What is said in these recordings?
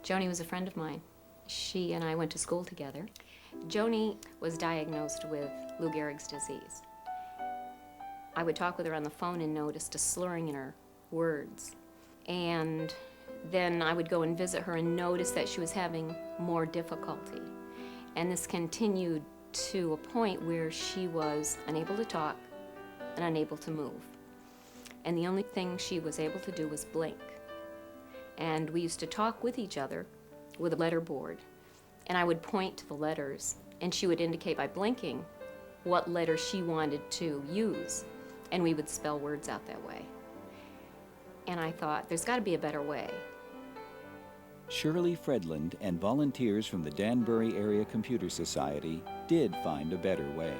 Joanie was a friend of mine. She and I went to school together. Joanie was diagnosed with Lou Gehrig's disease. I would talk with her on the phone and noticed a slurring in her words. And then I would go and visit her and notice that she was having more difficulty. And this continued to a point where she was unable to talk and unable to move. And the only thing she was able to do was blink. And we used to talk with each other with a letter board. And I would point to the letters, and she would indicate by blinking what letter she wanted to use. And we would spell words out that way. And I thought, there's got to be a better way. Shirley Fredland and volunteers from the Danbury Area Computer Society did find a better way.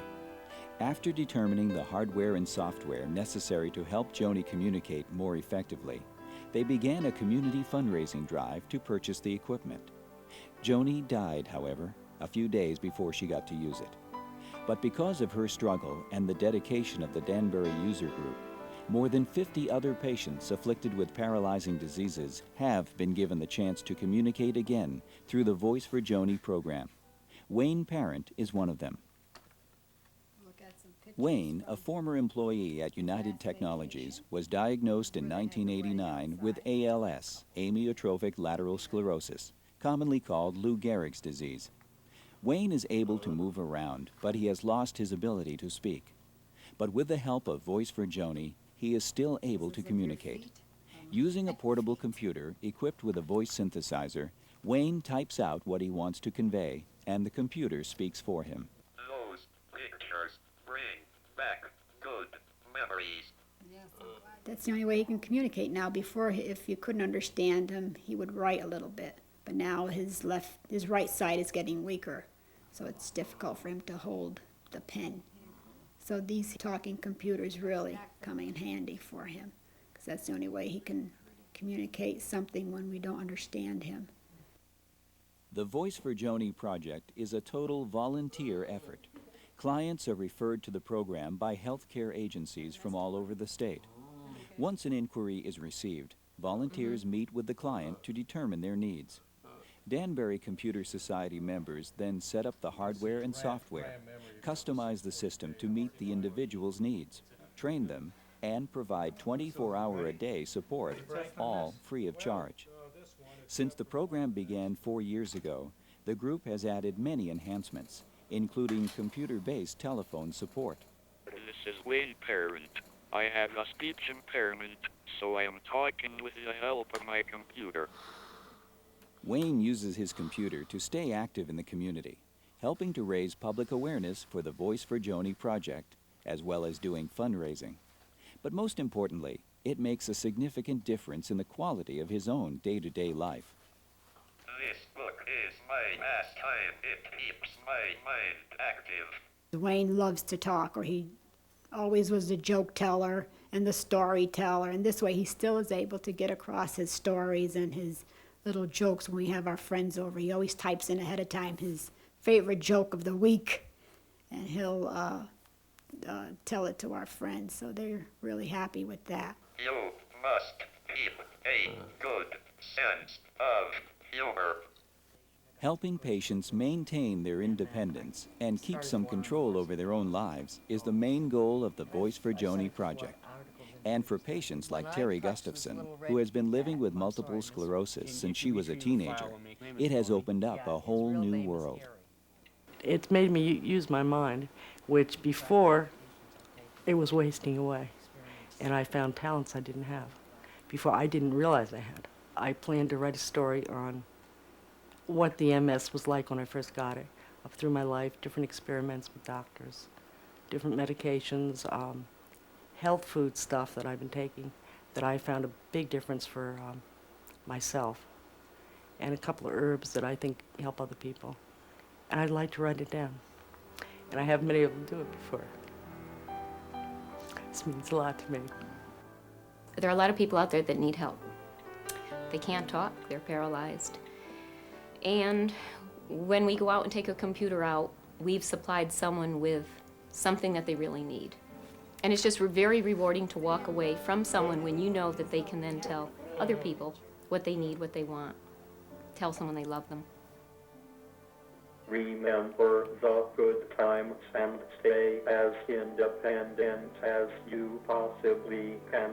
After determining the hardware and software necessary to help Joanie communicate more effectively, they began a community fundraising drive to purchase the equipment. Joanie died, however, a few days before she got to use it. But because of her struggle and the dedication of the Danbury user group, more than 50 other patients afflicted with paralyzing diseases have been given the chance to communicate again through the Voice for Joanie program. Wayne Parent is one of them. Wayne, a former employee at United Technologies, was diagnosed in 1989 with ALS, amyotrophic lateral sclerosis, commonly called Lou Gehrig's disease. Wayne is able to move around, but he has lost his ability to speak. But with the help of Voice for Joanie, he is still able to communicate. Using a portable computer equipped with a voice synthesizer, Wayne types out what he wants to convey, and the computer speaks for him. Those pictures bring back good memories. That's the only way he can communicate now. Before, if you couldn't understand him, he would write a little bit. But now his right side is getting weaker, so it's difficult for him to hold the pen. So these talking computers really come in handy for him, because that's the only way he can communicate something when we don't understand him. The Voice for Joanie project is a total volunteer effort. Clients are referred to the program by healthcare agencies from all over the state. Once an inquiry is received, volunteers meet with the client to determine their needs. Danbury Computer Society members then set up the hardware and software, customize the system to meet the individual's needs, train them, and provide 24-hour-a-day support, all free of charge. Since the program began 4 years ago, the group has added many enhancements, including computer-based telephone support. This is Wayne Parent. I have a speech impairment, so I am talking with the help of my computer. Wayne uses his computer to stay active in the community, helping to raise public awareness for the Voice for Joanie project, as well as doing fundraising. But most importantly, it makes a significant difference in the quality of his own day-to-day life. This book is my pastime. It keeps my mind active. Wayne loves to talk, or he always was the joke teller and the storyteller, and this way he still is able to get across his stories and his little jokes when we have our friends over. He always types in ahead of time his favorite joke of the week, and he'll tell it to our friends, so they're really happy with that. You must keep a good sense of humor. Helping patients maintain their independence and keep some control over their own lives is the main goal of the Voice for Joanie project. And for patients like Terry Gustafson, who has been living with multiple sclerosis since she was a teenager, it has opened up a whole new world. It's made me use my mind, which before it was wasting away. And I found talents I didn't have. Before, I didn't realize I had. I planned to write a story on what the MS was like when I first got it, up through my life, different experiments with doctors, different medications, health food stuff that I've been taking that I found a big difference for myself, and a couple of herbs that I think help other people. And I'd like to write it down. And I haven't been able to do it before. This means a lot to me. There are a lot of people out there that need help. They can't talk, they're paralyzed. And when we go out and take a computer out, we've supplied someone with something that they really need. And it's just very rewarding to walk away from someone when you know that they can then tell other people what they need, what they want. tell someone they love them. Remember the good times and stay as independent as you possibly can.